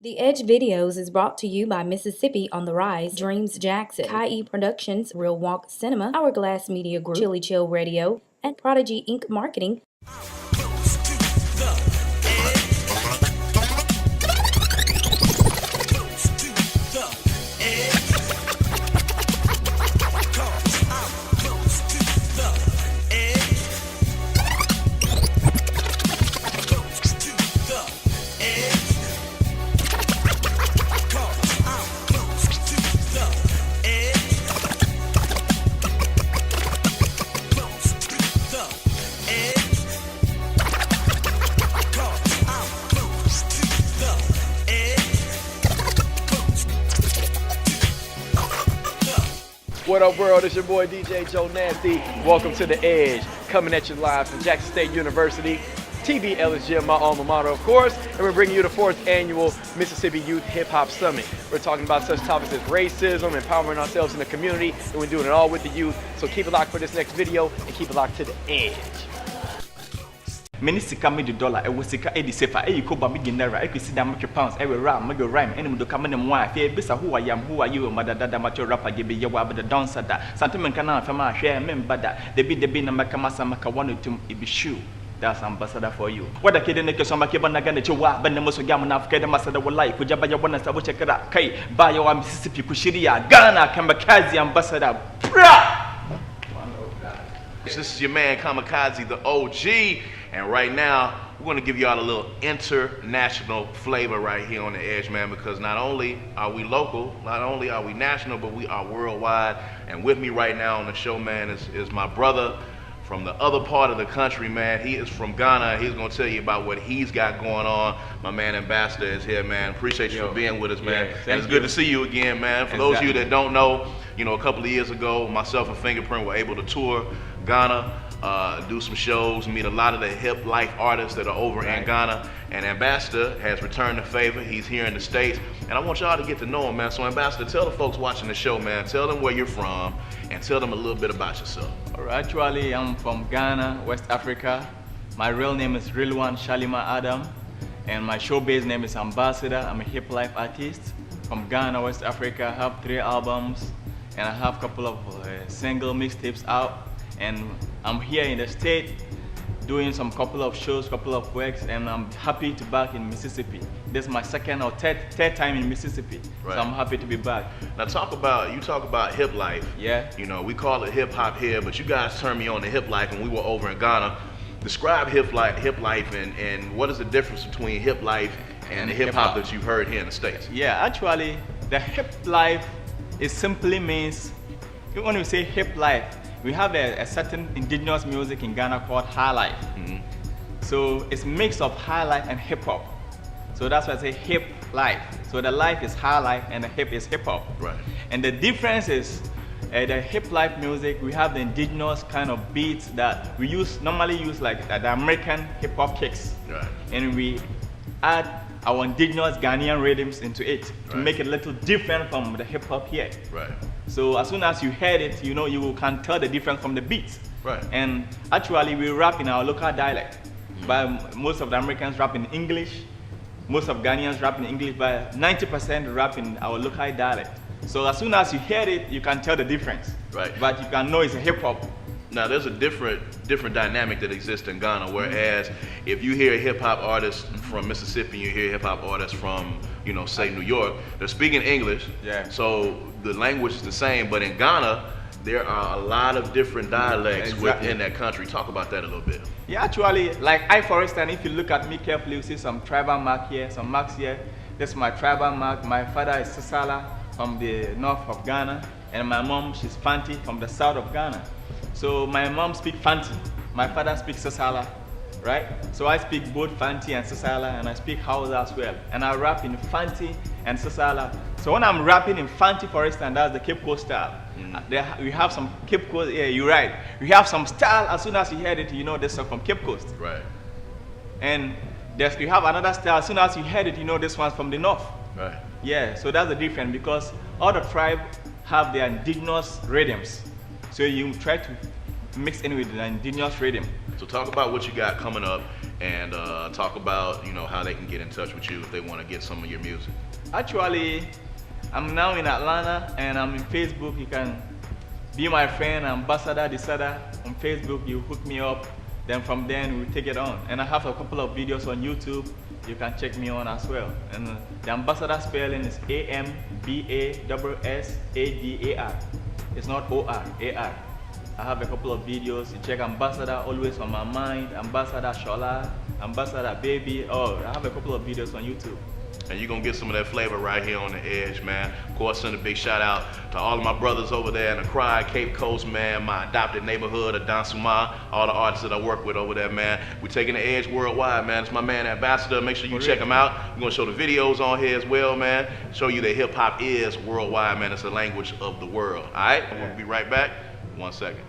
The Edge Videos is brought to you by Mississippi on the Rise, Dreams Jackson, Kai Productions, Real Walk Cinema, Hourglass Media Group, Chili Chill Radio, and Prodigy Inc. Marketing. What up, world? It's your boy DJ Joe Nasty. Welcome to The Edge, coming at you live from Jackson State University, TV LSG, my alma mater, of course, and we're bringing you the 4th annual Mississippi Youth Hip Hop Summit. We're talking about such topics as racism, empowering ourselves in the community, and we're doing it all with the youth. So keep it locked for this next video, and keep it locked to The Edge. Many sika me the dollar, I was sika edi sefa, I could be dinner, I could see that much pounds, every ram, make a rhyme, and do come in and wife, bisa who I am, who are you, mother, that amateur rapper, give me your wab the dancer that, Santaman Canal, Fama, share, member that, the bin and Makamasa Maka wanted to be shoe. That's ambassador for you. What a kid in the Kasama Kibanagan, the Chihuahua, Ben Mosogaman, Afghan ambassador will like, could Jabba one and Sabo check it out, Kai, Bayo, Mississippi, Kushiria, Ghana, Kamakazi, ambassador. This is your man Kamikaze, the OG, and right now we're going to give y'all a little international flavor right here on The Edge, man, because not only are we local, not only are we national, but we are worldwide. And with me right now on the show, man, is my brother from the other part of the country, man. He is from Ghana. He's going to tell you about what he's got going on. My man Ambassador is here, man. Appreciate you for being with us, man. Yeah, and it's good to see you again, man. For those of you that don't know, you know, a couple of years ago, myself and Fingerprint were able to tour Ghana, do some shows, meet a lot of the hip life artists that are over in Ghana. And Ambassador has returned the favor. He's here in the States. And I want y'all to get to know him, man. So Ambassador, tell the folks watching the show, man, tell them where you're from and tell them a little bit about yourself. Actually, I'm from Ghana, West Africa. My real name is Rilwan Shalima Adam, and my showbiz name is Ambassador. I'm a hip life artist from Ghana, West Africa. I have 3 albums, and I have a couple of single mixtapes out. And I'm here in the state doing some couple of shows, couple of works, and I'm happy to be back in Mississippi. This is my second or third time in Mississippi, so I'm happy to be back. Now you talk about hip life. Yeah. You know, we call it hip hop here, but you guys turned me on to hip life when we were over in Ghana. Describe hip life and what is the difference between hip life and the hip hop that you've heard here in the States? Yeah, actually, the hip life, it simply means, when we say hip life, we have a certain indigenous music in Ghana called high life. Mm-hmm. So it's a mix of high life and hip hop. So that's why I say hip life. So the life is high life and the hip is hip hop. Right. And the difference is the hip life music, we have the indigenous kind of beats that we normally use like the American hip hop kicks. Right. And we add our indigenous Ghanaian rhythms into it to make it a little different from the hip hop here. Right. So as soon as you heard it, you know, you can tell the difference from the beats. Right. And actually we rap in our local dialect. But most of the Americans rap in English, most of Ghanaians rap in English, but 90% rap in our local dialect. So as soon as you hear it, you can tell the difference. Right. But you can know it's a hip hop. Now there's a different dynamic that exists in Ghana, whereas if you hear a hip hop artist from Mississippi, you hear hip hop artists from, you know, say New York, they're speaking English. Yeah. So the language is the same, but in Ghana, there are a lot of different dialects within that country. Talk about that a little bit. Yeah, actually, like for instance, if you look at me carefully, you see some tribal mark here, some marks here. This is my tribal mark. My father is Sisala from the north of Ghana, and my mom, she's Fanti from the south of Ghana. So my mom speaks Fanti, my father speaks Sisala, right? So I speak both Fanti and Sisala, and I speak Hausa as well. And I rap in Fanti and Sisala. So when I'm rapping in Fanti, for instance, that's the Cape Coast style. We have some Cape Coast, yeah, you're right. We have some style, as soon as you hear it, you know this song from Cape Coast. Right. And you have another style, as soon as you hear it, you know this one's from the north. Right. Yeah, so that's the difference, because all the tribes have their indigenous rhythms. So you try to mix in with the indigenous rhythm. So talk about what you got coming up and talk about, you know, how they can get in touch with you if they want to get some of your music. Actually, I'm now in Atlanta and I'm in Facebook. You can be my friend, Ambassador Desada. On Facebook, you hook me up. Then from then we take it on. And I have a couple of videos on YouTube. You can check me on as well. And the Ambassador spelling is AMBASSADAR. It's not OR, AR. I have a couple of videos. You check Ambassador, always on my mind. Ambassador Shola, Ambassador Baby. Oh, I have a couple of videos on YouTube. And you're gonna get some of that flavor right here on The Edge, man. Of course, send a big shout out to all of my brothers over there in Accra, Cape Coast, man, my adopted neighborhood of Dansuma, all the artists that I work with over there, man. We're taking The Edge worldwide, man. It's my man, Ambassador. Make sure you check him out. We're gonna show the videos on here as well, man. Show you that hip hop is worldwide, man. It's the language of the world, all right? We'll be right back. 1 second.